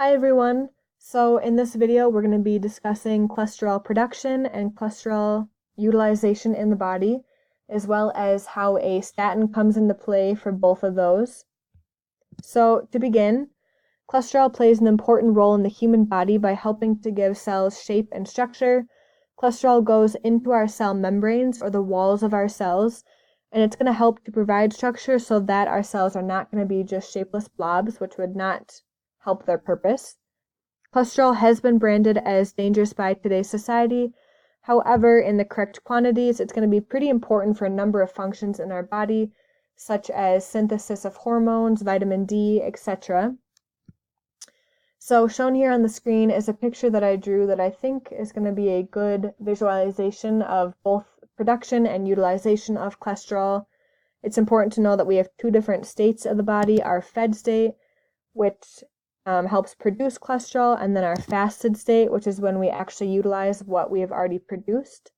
Hi everyone. So in this video, we're going to be discussing cholesterol production and cholesterol utilization in the body, as well as how a statin comes into play for both of those. So to begin, cholesterol plays an important role in the human body by helping to give cells shape and structure. Cholesterol goes into our cell membranes or the walls of our cells, and it's going to help to provide structure so that our cells are not going to be just shapeless blobs, which would not help their purpose. Cholesterol has been branded as dangerous by today's society. However, in the correct quantities, it's going to be pretty important for a number of functions in our body, such as synthesis of hormones, vitamin D, etc. So shown here on the screen is a picture that I drew that I think is going to be a good visualization of both production and utilization of cholesterol. It's important to know that we have two different states of the body, our fed state, which helps produce cholesterol, and then our fasted state, which is when we actually utilize what we have already produced.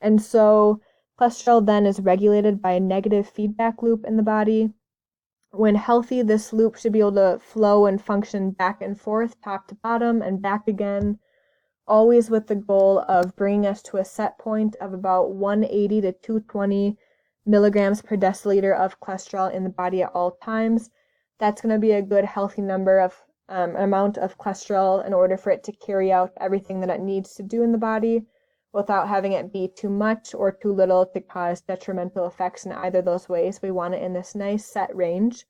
And so cholesterol then is regulated by a negative feedback loop in the body. When healthy, this loop should be able to flow and function back and forth, top to bottom, and back again, always with the goal of bringing us to a set point of about 180 to 220 milligrams per deciliter of cholesterol in the body at all times. That's going to be a good healthy number of amount of cholesterol in order for it to carry out everything that it needs to do in the body without having it be too much or too little to cause detrimental effects in either of those ways. We want it in this nice set range.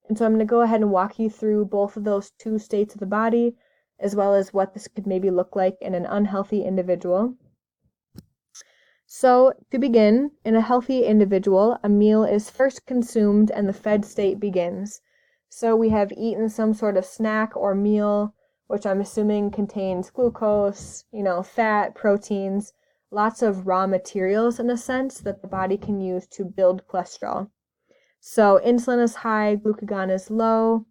And so I'm going to go ahead and walk you through both of those two states of the body, as well as what this could maybe look like in an unhealthy individual. So to begin, in a healthy individual, a meal is first consumed and the fed state begins. So we have eaten some sort of snack or meal, which I'm assuming contains glucose, fat, proteins, lots of raw materials in a sense that the body can use to build cholesterol. So insulin is high, glucagon is low.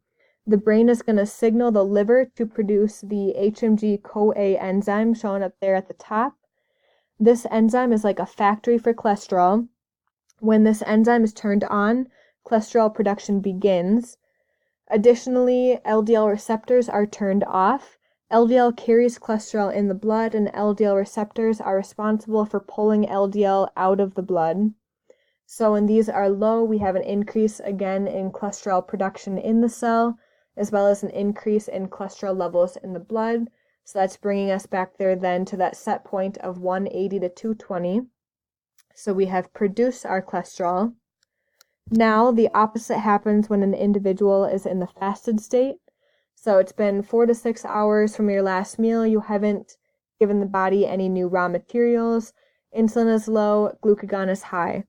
The brain is going to signal the liver to produce the HMG-CoA enzyme shown up there at the top. This enzyme is like a factory for cholesterol. When this enzyme is turned on, cholesterol production begins. Additionally, LDL receptors are turned off. LDL carries cholesterol in the blood, and LDL receptors are responsible for pulling LDL out of the blood. So when these are low, we have an increase again in cholesterol production in the cell, as well as an increase in cholesterol levels in the blood. So that's bringing us back there then to that set point of 180 to 220. So we have produced our cholesterol. Now the opposite happens when an individual is in the fasted state. So it's been 4 to 6 hours from your last meal. You haven't given the body any new raw materials. Insulin is low, glucagon is high.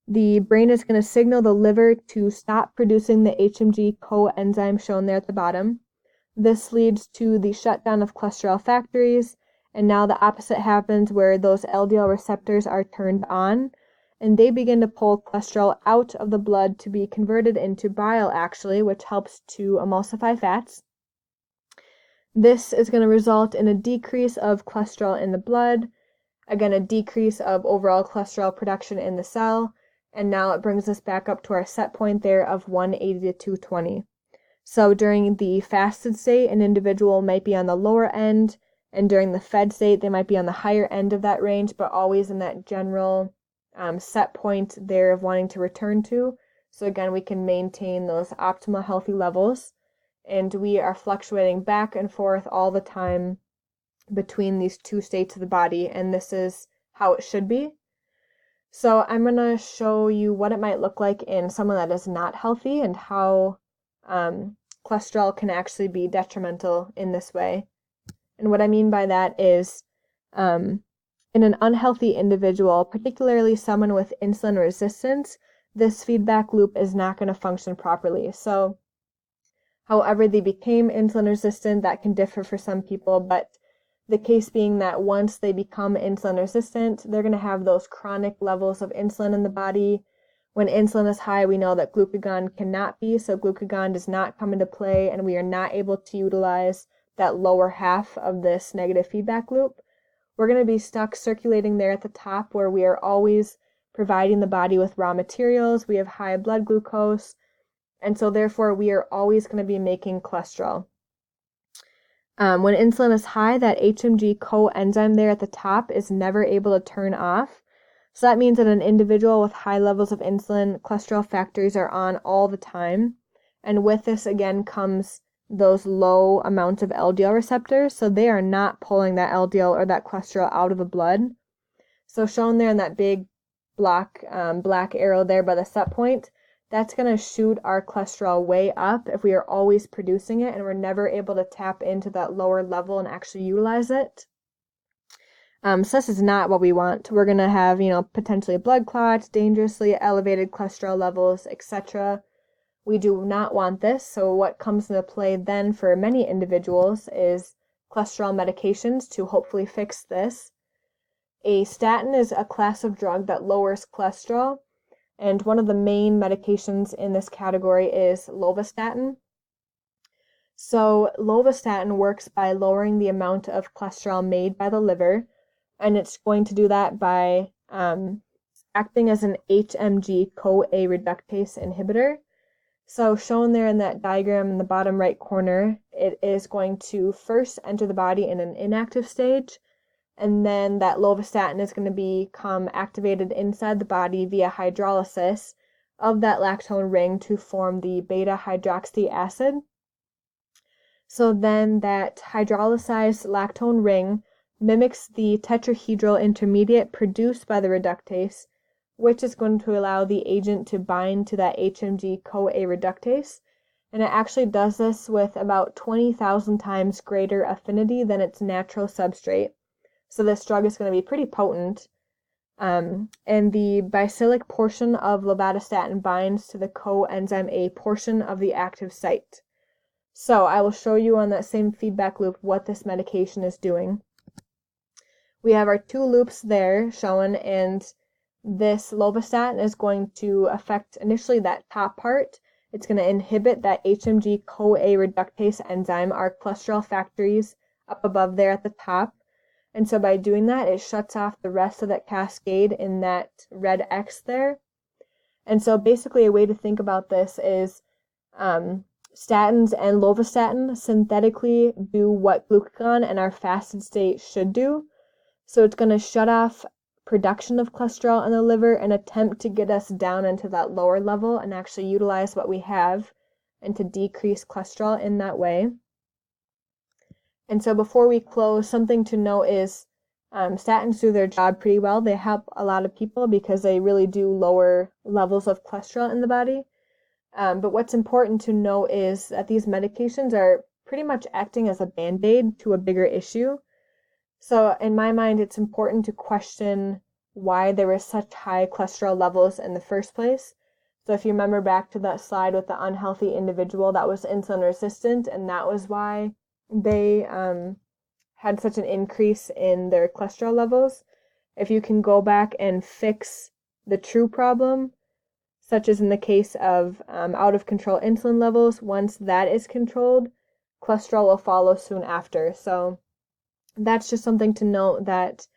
The brain is going to signal the liver to stop producing the HMG coenzyme shown there at the bottom. This leads to the shutdown of cholesterol factories, and now the opposite happens where those LDL receptors are turned on, and they begin to pull cholesterol out of the blood to be converted into bile actually, which helps to emulsify fats. This is going to result in a decrease of cholesterol in the blood, again a decrease of overall cholesterol production in the cell, and now it brings us back up to our set point there of 180 to 220. So during the fasted state, an individual might be on the lower end, and during the fed state, they might be on the higher end of that range, but always in that general set point there of wanting to return to. So again, we can maintain those optimal healthy levels, and we are fluctuating back and forth all the time between these two states of the body, and this is how it should be. So I'm going to show you what it might look like in someone that is not healthy and how cholesterol can actually be detrimental in this way. And what I mean by that is in an unhealthy individual, particularly someone with insulin resistance, this feedback loop is not going to function properly. So however they became insulin resistant, that can differ for some people, but the case being that once they become insulin resistant, they're going to have those chronic levels of insulin in the body. When insulin is high, we know that glucagon cannot be, so glucagon does not come into play, and we are not able to utilize that lower half of this negative feedback loop. We're going to be stuck circulating there at the top where we are always providing the body with raw materials. We have high blood glucose, and so therefore we are always going to be making cholesterol. When insulin is high, that HMG coenzyme there at the top is never able to turn off. So that means that an individual with high levels of insulin, cholesterol factories are on all the time. And with this, again, comes those low amounts of LDL receptors. So they are not pulling that LDL or that cholesterol out of the blood. So shown there in that big black arrow there by the set point, that's going to shoot our cholesterol way up if we are always producing it and we're never able to tap into that lower level and actually utilize it. So this is not what we want. We're going to have, potentially blood clots, dangerously elevated cholesterol levels, etc. We do not want this. So what comes into play then for many individuals is cholesterol medications to hopefully fix this. A statin is a class of drug that lowers cholesterol, and one of the main medications in this category is lovastatin. So lovastatin works by lowering the amount of cholesterol made by the liver, and it's going to do that by acting as an HMG-CoA reductase inhibitor. So shown there in that diagram in the bottom right corner, it is going to first enter the body in an inactive stage, and then that lovastatin is going to become activated inside the body via hydrolysis of that lactone ring to form the beta-hydroxy acid. So then that hydrolyzed lactone ring mimics the tetrahedral intermediate produced by the reductase, which is going to allow the agent to bind to that HMG-CoA reductase. And it actually does this with about 20,000 times greater affinity than its natural substrate. So this drug is going to be pretty potent. And the bicyclic portion of lovastatin binds to the coenzyme A portion of the active site. So I will show you on that same feedback loop what this medication is doing. We have our two loops there shown, and this lovastatin is going to affect initially that top part. It's going to inhibit that HMG-CoA reductase enzyme, our cholesterol factories up above there at the top. And so by doing that, it shuts off the rest of that cascade in that red X there. And so basically a way to think about this is statins and lovastatin synthetically do what glucagon and our fasted state should do. So it's going to shut off production of cholesterol in the liver and attempt to get us down into that lower level and actually utilize what we have and to decrease cholesterol in that way. And so before we close, something to note is statins do their job pretty well. They help a lot of people because they really do lower levels of cholesterol in the body. But what's important to note is that these medications are pretty much acting as a band-aid to a bigger issue. So in my mind, it's important to question why there were such high cholesterol levels in the first place. So if you remember back to that slide with the unhealthy individual that was insulin resistant, and that was why they had such an increase in their cholesterol levels. If you can go back and fix the true problem, such as in the case of out of control insulin levels, once that is controlled, cholesterol will follow soon after. So that's just something to note that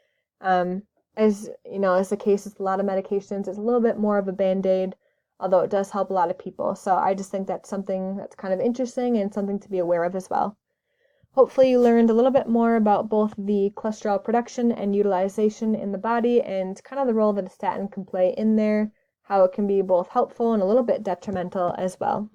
as the case with a lot of medications, it's a little bit more of a band-aid, although it does help a lot of people. So I just think that's something that's kind of interesting and something to be aware of as well. Hopefully you learned a little bit more about both the cholesterol production and utilization in the body and kind of the role that a statin can play in there, how it can be both helpful and a little bit detrimental as well.